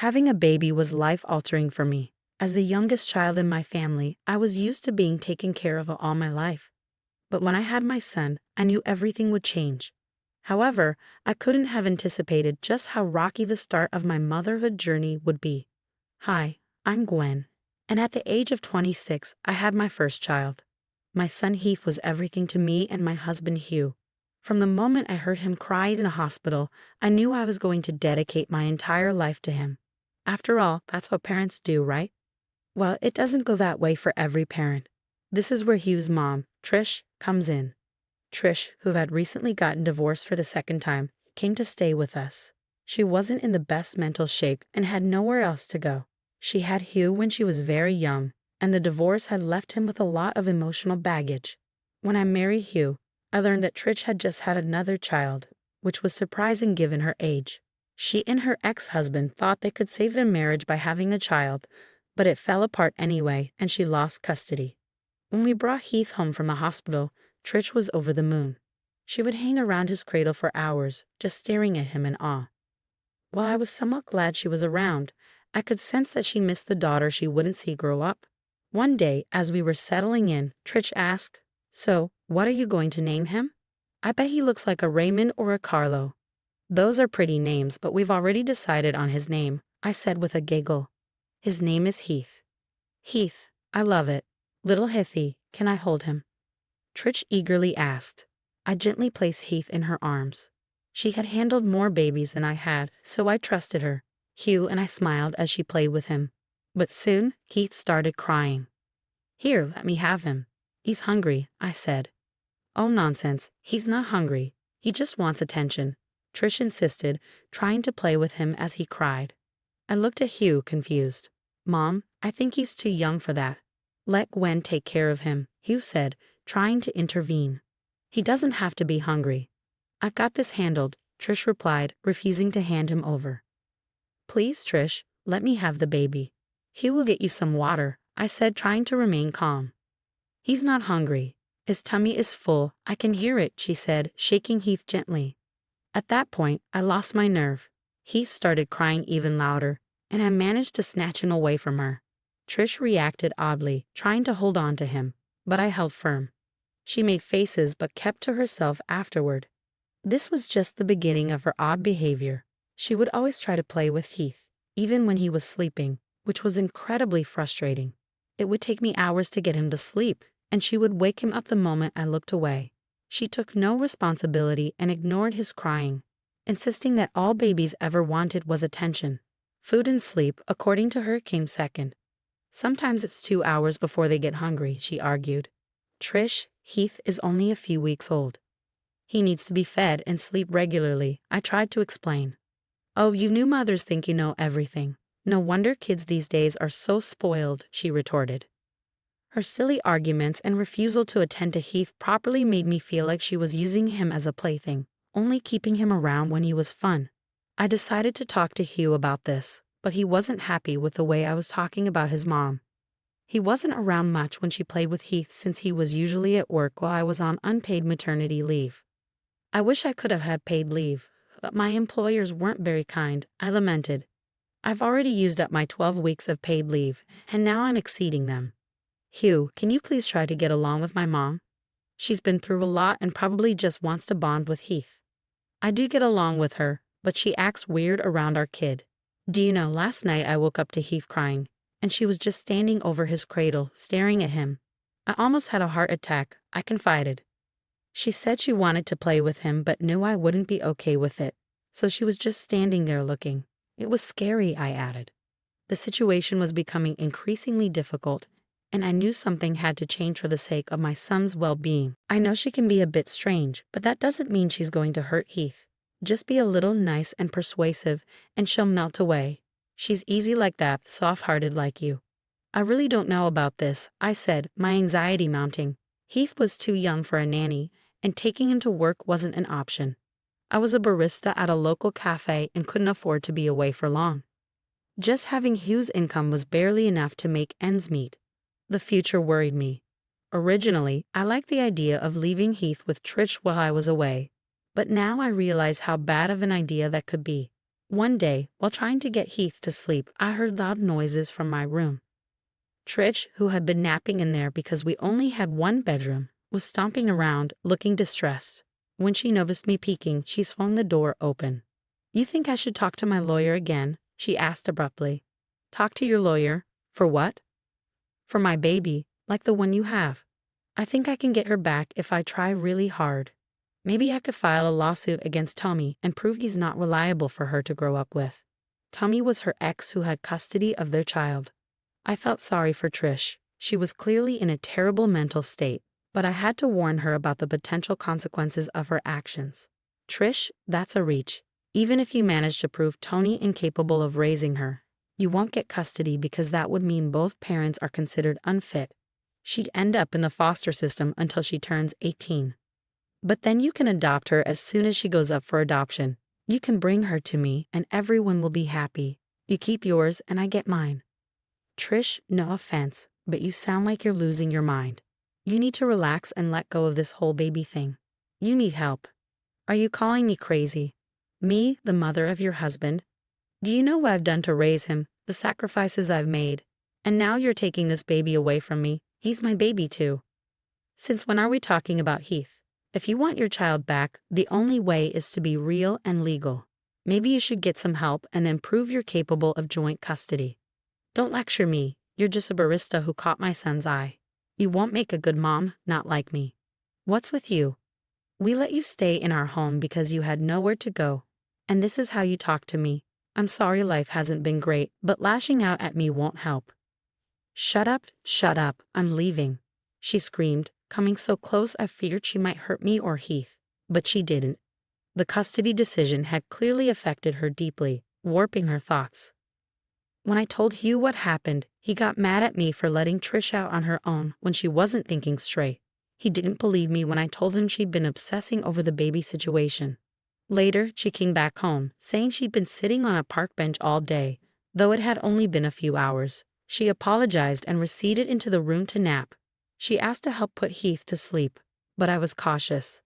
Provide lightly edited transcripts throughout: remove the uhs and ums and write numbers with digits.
Having a baby was life-altering for me. As the youngest child in my family, I was used to being taken care of all my life. But when I had my son, I knew everything would change. However, I couldn't have anticipated just how rocky the start of my motherhood journey would be. Hi, I'm Gwen, and at the age of 26, I had my first child. My son Heath was everything to me and my husband Hugh. From the moment I heard him cry in the hospital, I knew I was going to dedicate my entire life to him. After all, that's what parents do, right? Well, it doesn't go that way for every parent. This is where Hugh's mom, Trish, comes in. Trish, who had recently gotten divorced for the second time, came to stay with us. She wasn't in the best mental shape and had nowhere else to go. She had Hugh when she was very young, and the divorce had left him with a lot of emotional baggage. When I married Hugh, I learned that Trish had just had another child, which was surprising given her age. She and her ex-husband thought they could save their marriage by having a child, but it fell apart anyway, and she lost custody. When we brought Heath home from the hospital, Trish was over the moon. She would hang around his cradle for hours, just staring at him in awe. While I was somewhat glad she was around, I could sense that she missed the daughter she wouldn't see grow up. One day, as we were settling in, Trish asked, "So, what are you going to name him?" "I bet he looks like a Raymond or a Carlo." "Those are pretty names, but we've already decided on his name," I said with a giggle. "His name is Heath." "Heath, I love it. Little Heathy, can I hold him?" Trish eagerly asked. I gently placed Heath in her arms. She had handled more babies than I had, so I trusted her. Hugh and I smiled as she played with him. But soon, Heath started crying. "Here, let me have him. He's hungry," I said. "Oh, nonsense. He's not hungry. He just wants attention," Trish insisted, trying to play with him as he cried. I looked at Hugh, confused. "Mom, I think he's too young for that. Let Gwen take care of him," Hugh said, trying to intervene. "He doesn't have to be hungry." "I've got this handled," Trish replied, refusing to hand him over. "Please, Trish, let me have the baby." "Hugh will get you some water," I said, trying to remain calm. "He's not hungry. His tummy is full. I can hear it," she said, shaking Heath gently. At that point, I lost my nerve. Heath started crying even louder, and I managed to snatch him away from her. Trish reacted oddly, trying to hold on to him, but I held firm. She made faces but kept to herself afterward. This was just the beginning of her odd behavior. She would always try to play with Heath, even when he was sleeping, which was incredibly frustrating. It would take me hours to get him to sleep, and she would wake him up the moment I looked away. She took no responsibility and ignored his crying, insisting that all babies ever wanted was attention. Food and sleep, according to her, came second. "Sometimes it's 2 hours before they get hungry," she argued. "Trish, Heath is only a few weeks old. He needs to be fed and sleep regularly," I tried to explain. "Oh, you new mothers think you know everything. No wonder kids these days are so spoiled," she retorted. Her silly arguments and refusal to attend to Heath properly made me feel like she was using him as a plaything, only keeping him around when he was fun. I decided to talk to Hugh about this, but he wasn't happy with the way I was talking about his mom. He wasn't around much when she played with Heath since he was usually at work while I was on unpaid maternity leave. "I wish I could have had paid leave, but my employers weren't very kind," I lamented. "I've already used up my 12 weeks of paid leave, and now I'm exceeding them. Hugh, can you please try to get along with my mom? She's been through a lot and probably just wants to bond with Heath." "I do get along with her, but she acts weird around our kid. Do you know, last night I woke up to Heath crying, and she was just standing over his cradle, staring at him. I almost had a heart attack," I confided. "She said she wanted to play with him but knew I wouldn't be okay with it, so she was just standing there looking. It was scary," I added. The situation was becoming increasingly difficult, and I knew something had to change for the sake of my son's well-being. "I know she can be a bit strange, but that doesn't mean she's going to hurt Heath. Just be a little nice and persuasive, and she'll melt away. She's easy like that, soft-hearted like you." "I really don't know about this," I said, my anxiety mounting. Heath was too young for a nanny, and taking him to work wasn't an option. I was a barista at a local cafe and couldn't afford to be away for long. Just having Hugh's income was barely enough to make ends meet. The future worried me. Originally, I liked the idea of leaving Heath with Trish while I was away, but now I realize how bad of an idea that could be. One day, while trying to get Heath to sleep, I heard loud noises from my room. Trish, who had been napping in there because we only had one bedroom, was stomping around, looking distressed. When she noticed me peeking, she swung the door open. "You think I should talk to my lawyer again?" she asked abruptly. "Talk to your lawyer? For what?" "For my baby, like the one you have. I think I can get her back if I try really hard. Maybe I could file a lawsuit against Tommy and prove he's not reliable for her to grow up with." Tommy was her ex who had custody of their child. I felt sorry for Trish. She was clearly in a terrible mental state, but I had to warn her about the potential consequences of her actions. "Trish, that's a reach. Even if you manage to prove Tony incapable of raising her, you won't get custody because that would mean both parents are considered unfit. She'd end up in the foster system until she turns 18. But then you can adopt her as soon as she goes up for adoption. You can bring her to me and everyone will be happy. You keep yours and I get mine." "Trish, no offense, but you sound like you're losing your mind. You need to relax and let go of this whole baby thing. You need help. Are you calling me crazy? Me, the mother of your husband? Do you know what I've done to raise him, the sacrifices I've made? And now you're taking this baby away from me. He's my baby too. Since when are we talking about Heath? If you want your child back, the only way is to be real and legal. Maybe you should get some help and then prove you're capable of joint custody. Don't lecture me. You're just a barista who caught my son's eye. You won't make a good mom, not like me. What's with you? We let you stay in our home because you had nowhere to go. And this is how you talk to me. I'm sorry life hasn't been great, but lashing out at me won't help." Shut up, I'm leaving," she screamed, coming so close I feared she might hurt me or Heath. But she didn't. The custody decision had clearly affected her deeply, warping her thoughts. When I told Hugh what happened, he got mad at me for letting Trish out on her own when she wasn't thinking straight. He didn't believe me when I told him she'd been obsessing over the baby situation. Later, she came back home, saying she'd been sitting on a park bench all day, though it had only been a few hours. She apologized and receded into the room to nap. She asked to help put Heath to sleep, but I was cautious.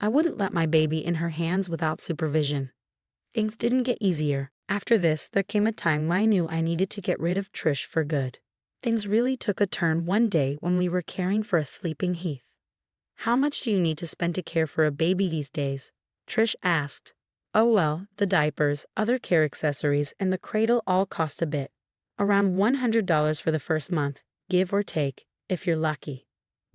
I wouldn't let my baby in her hands without supervision. Things didn't get easier. After this, there came a time when I knew I needed to get rid of Trish for good. Things really took a turn one day when we were caring for a sleeping Heath. "How much do you need to spend to care for a baby these days?" Trish asked. "Oh well, the diapers, other care accessories, and the cradle all cost a bit. Around $100 for the first month, give or take, if you're lucky.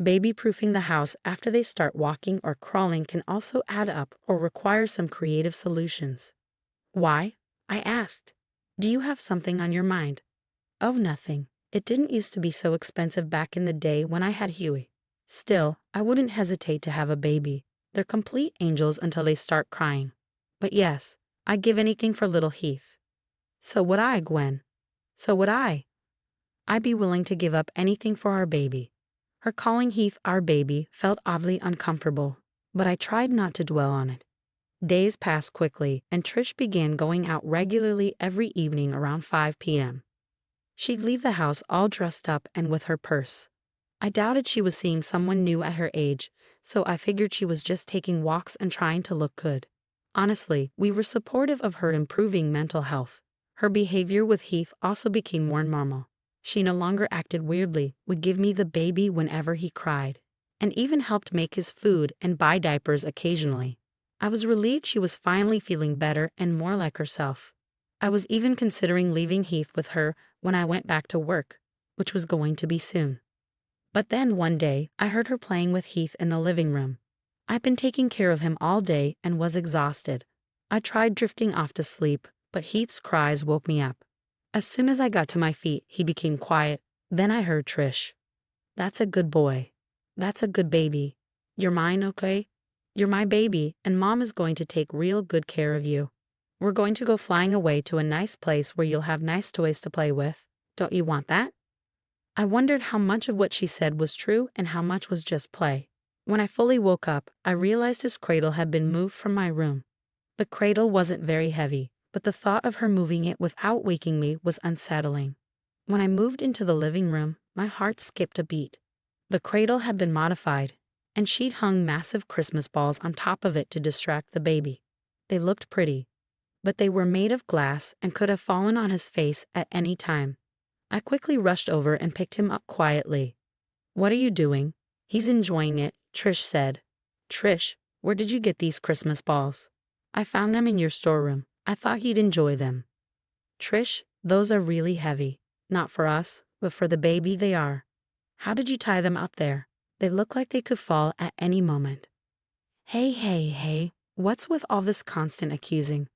Baby-proofing the house after they start walking or crawling can also add up or require some creative solutions." "Why?" I asked. "Do you have something on your mind?" "Oh, nothing. It didn't used to be so expensive back in the day when I had Huey. Still, I wouldn't hesitate to have a baby. They're complete angels until they start crying. But yes, I'd give anything for little Heath." "So would I, Gwen. So would I. I'd be willing to give up anything for our baby." Her calling Heath our baby felt oddly uncomfortable, but I tried not to dwell on it. Days passed quickly, and Trish began going out regularly every evening around 5 p.m. She'd leave the house all dressed up and with her purse. I doubted she was seeing someone new at her age, so I figured she was just taking walks and trying to look good. Honestly, we were supportive of her improving mental health. Her behavior with Heath also became more normal. She no longer acted weirdly, would give me the baby whenever he cried, and even helped make his food and buy diapers occasionally. I was relieved she was finally feeling better and more like herself. I was even considering leaving Heath with her when I went back to work, which was going to be soon. But then one day, I heard her playing with Heath in the living room. I'd been taking care of him all day and was exhausted. I tried drifting off to sleep, but Heath's cries woke me up. As soon as I got to my feet, he became quiet. Then I heard Trish. "That's a good boy. That's a good baby. You're mine, okay? You're my baby, and Mom is going to take real good care of you. We're going to go flying away to a nice place where you'll have nice toys to play with. Don't you want that?" I wondered how much of what she said was true and how much was just play. When I fully woke up, I realized his cradle had been moved from my room. The cradle wasn't very heavy, but the thought of her moving it without waking me was unsettling. When I moved into the living room, my heart skipped a beat. The cradle had been modified, and she'd hung massive Christmas balls on top of it to distract the baby. They looked pretty, but they were made of glass and could have fallen on his face at any time. I quickly rushed over and picked him up quietly. "What are you doing?" "He's enjoying it," Trish said. "Trish, where did you get these Christmas balls?" "I found them in your storeroom. I thought he'd enjoy them." "Trish, those are really heavy. Not for us, but for the baby they are. How did you tie them up there? They look like they could fall at any moment." Hey, what's with all this constant accusing?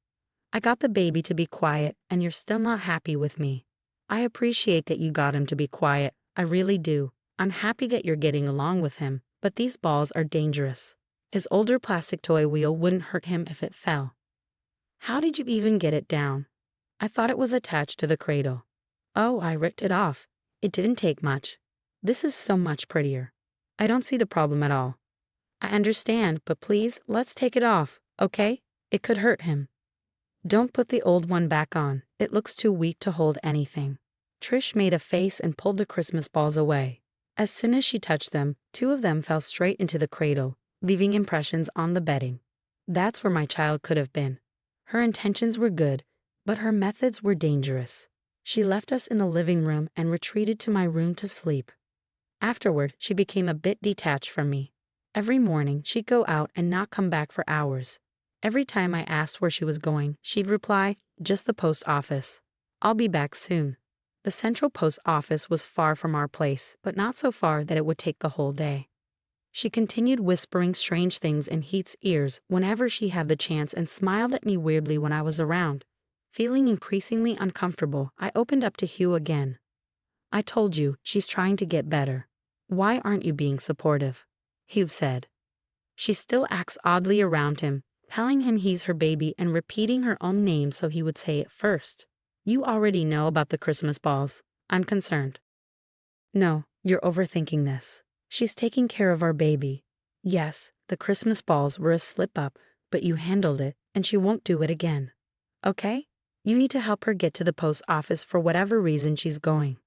I got the baby to be quiet, and you're still not happy with me. I appreciate that you got him to be quiet, I really do. I'm happy that you're getting along with him, but these balls are dangerous. His older plastic toy wheel wouldn't hurt him if it fell. How did you even get it down? I thought it was attached to the cradle. Oh, I ripped it off. It didn't take much. This is so much prettier. I don't see the problem at all. I understand, but please, let's take it off, okay? It could hurt him. Don't put the old one back on. It looks too weak to hold anything. Trish made a face and pulled the Christmas balls away. As soon as she touched them, 2 of them fell straight into the cradle, leaving impressions on the bedding. That's where my child could have been. Her intentions were good, but her methods were dangerous. She left us in the living room and retreated to my room to sleep. Afterward, she became a bit detached from me. Every morning, she'd go out and not come back for hours. Every time I asked where she was going, she'd reply, "Just the post office. I'll be back soon." The central post office was far from our place, but not so far that it would take the whole day. She continued whispering strange things in Heath's ears whenever she had the chance and smiled at me weirdly when I was around. Feeling increasingly uncomfortable, I opened up to Hugh again. "I told you, she's trying to get better. Why aren't you being supportive?" Hugh said. "She still acts oddly around him, telling him he's her baby and repeating her own name so he would say it first. You already know about the Christmas balls. I'm concerned." "No, you're overthinking this. She's taking care of our baby. Yes, the Christmas balls were a slip-up, but you handled it, and she won't do it again. Okay? You need to help her get to the post office for whatever reason she's going.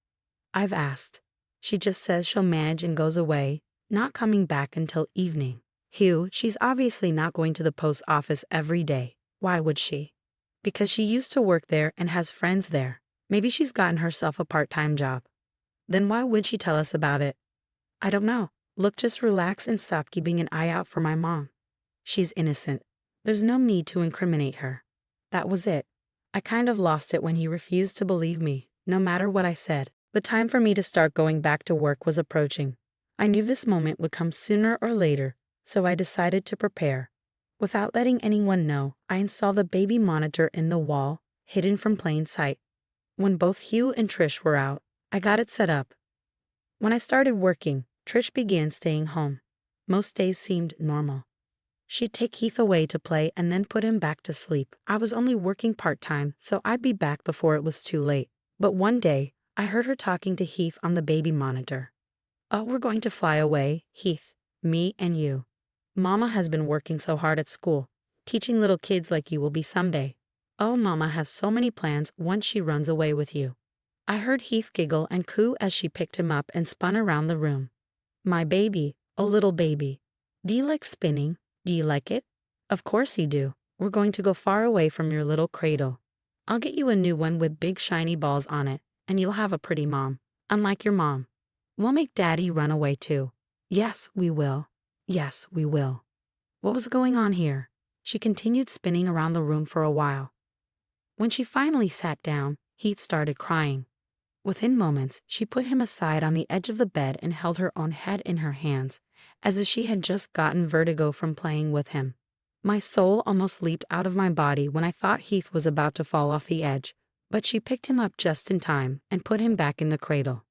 I've asked. She just says she'll manage and goes away, not coming back until evening. Hugh, she's obviously not going to the post office every day. Why would she? Because she used to work there and has friends there. Maybe she's gotten herself a part-time job. Then why would she tell us about it? I don't know. Look, just relax and stop keeping an eye out for my mom. She's innocent. There's no need to incriminate her." That was it. I kind of lost it when he refused to believe me, no matter what I said. The time for me to start going back to work was approaching. I knew this moment would come sooner or later, so I decided to prepare. Without letting anyone know, I installed the baby monitor in the wall, hidden from plain sight. When both Hugh and Trish were out, I got it set up. When I started working, Trish began staying home. Most days seemed normal. She'd take Heath away to play and then put him back to sleep. I was only working part-time, so I'd be back before it was too late. But one day, I heard her talking to Heath on the baby monitor. "Oh, we're going to fly away, Heath, me and you. Mama has been working so hard at school. Teaching little kids like you will be someday. Oh, Mama has so many plans once she runs away with you." I heard Heath giggle and coo as she picked him up and spun around the room. "My baby, oh little baby. Do you like spinning? Do you like it? Of course you do. We're going to go far away from your little cradle. I'll get you a new one with big shiny balls on it, and you'll have a pretty mom, unlike your mom. We'll make Daddy run away too. Yes, we will. Yes, we will." What was going on here? She continued spinning around the room for a while. When she finally sat down, Heath started crying. Within moments, she put him aside on the edge of the bed and held her own head in her hands, as if she had just gotten vertigo from playing with him. My soul almost leaped out of my body when I thought Heath was about to fall off the edge, but she picked him up just in time and put him back in the cradle.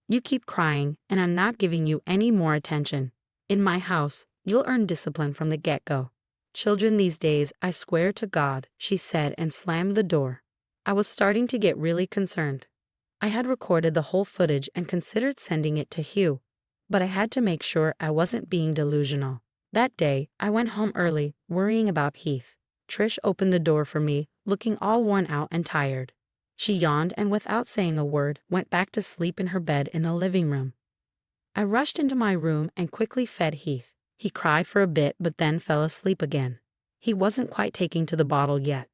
"You keep crying, and I'm not giving you any more attention. In my house, you'll earn discipline from the get-go. Children these days, I swear to God," she said and slammed the door. I was starting to get really concerned. I had recorded the whole footage and considered sending it to Hugh, but I had to make sure I wasn't being delusional. That day, I went home early, worrying about Heath. Trish opened the door for me, looking all worn out and tired. She yawned and without saying a word, went back to sleep in her bed in the living room. I rushed into my room and quickly fed Heath. He cried for a bit but then fell asleep again. He wasn't quite taking to the bottle yet.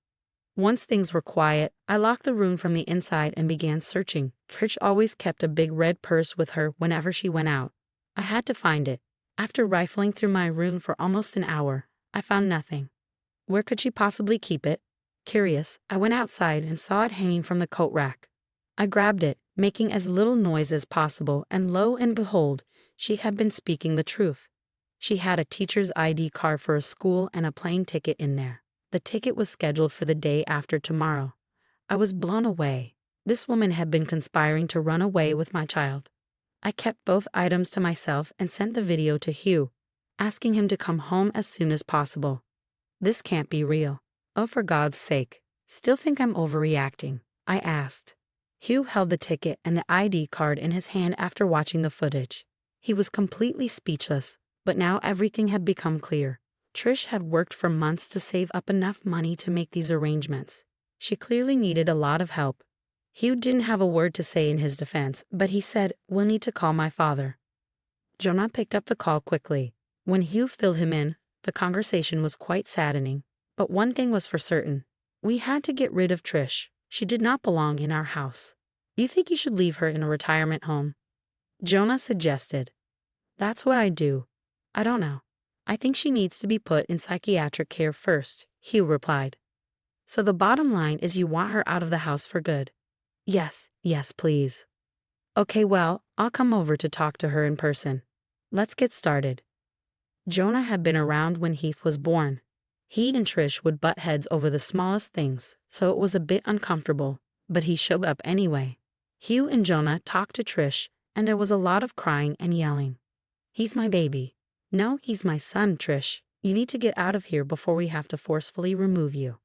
Once things were quiet, I locked the room from the inside and began searching. Trish always kept a big red purse with her whenever she went out. I had to find it. After rifling through my room for almost an hour, I found nothing. Where could she possibly keep it? Curious, I went outside and saw it hanging from the coat rack. I grabbed it, making as little noise as possible, and lo and behold, she had been speaking the truth. She had a teacher's ID card for a school and a plane ticket in there. The ticket was scheduled for the day after tomorrow. I was blown away. This woman had been conspiring to run away with my child. I kept both items to myself and sent the video to Hugh, asking him to come home as soon as possible. This can't be real. Oh, for God's sake. Still think I'm overreacting? I asked. Hugh held the ticket and the ID card in his hand after watching the footage. He was completely speechless, but now everything had become clear. Trish had worked for months to save up enough money to make these arrangements. She clearly needed a lot of help. Hugh didn't have a word to say in his defense, but he said, "We'll need to call my father." Jonah picked up the call quickly. When Hugh filled him in, the conversation was quite saddening. But one thing was for certain. We had to get rid of Trish. She did not belong in our house. You think you should leave her in a retirement home? Jonah suggested. That's what I do. I don't know. I think she needs to be put in psychiatric care first, Hugh replied. So the bottom line is you want her out of the house for good? Yes, please. Okay, well, I'll come over to talk to her in person. Let's get started. Jonah had been around when Heath was born. He and Trish would butt heads over the smallest things, so it was a bit uncomfortable, but he showed up anyway. Hugh and Jonah talked to Trish, and there was a lot of crying and yelling. He's my baby. No, he's my son, Trish. You need to get out of here before we have to forcefully remove you.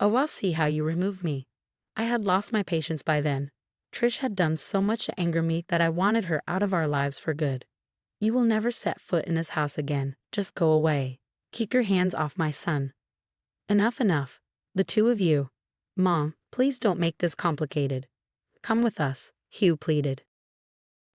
Oh, I'll see how you remove me. I had lost my patience by then. Trish had done so much to anger me that I wanted her out of our lives for good. You will never set foot in this house again. Just go away. Keep your hands off my son. Enough. The two of you. Mom, please don't make this complicated. Come with us, Hugh pleaded.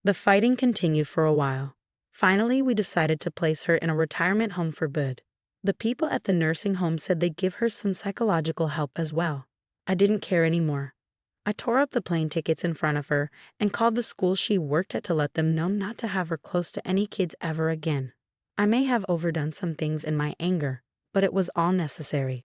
The fighting continued for a while. Finally, we decided to place her in a retirement home for good. The people at the nursing home said they'd give her some psychological help as well. I didn't care anymore. I tore up the plane tickets in front of her and called the school she worked at to let them know not to have her close to any kids ever again. I may have overdone some things in my anger, but it was all necessary.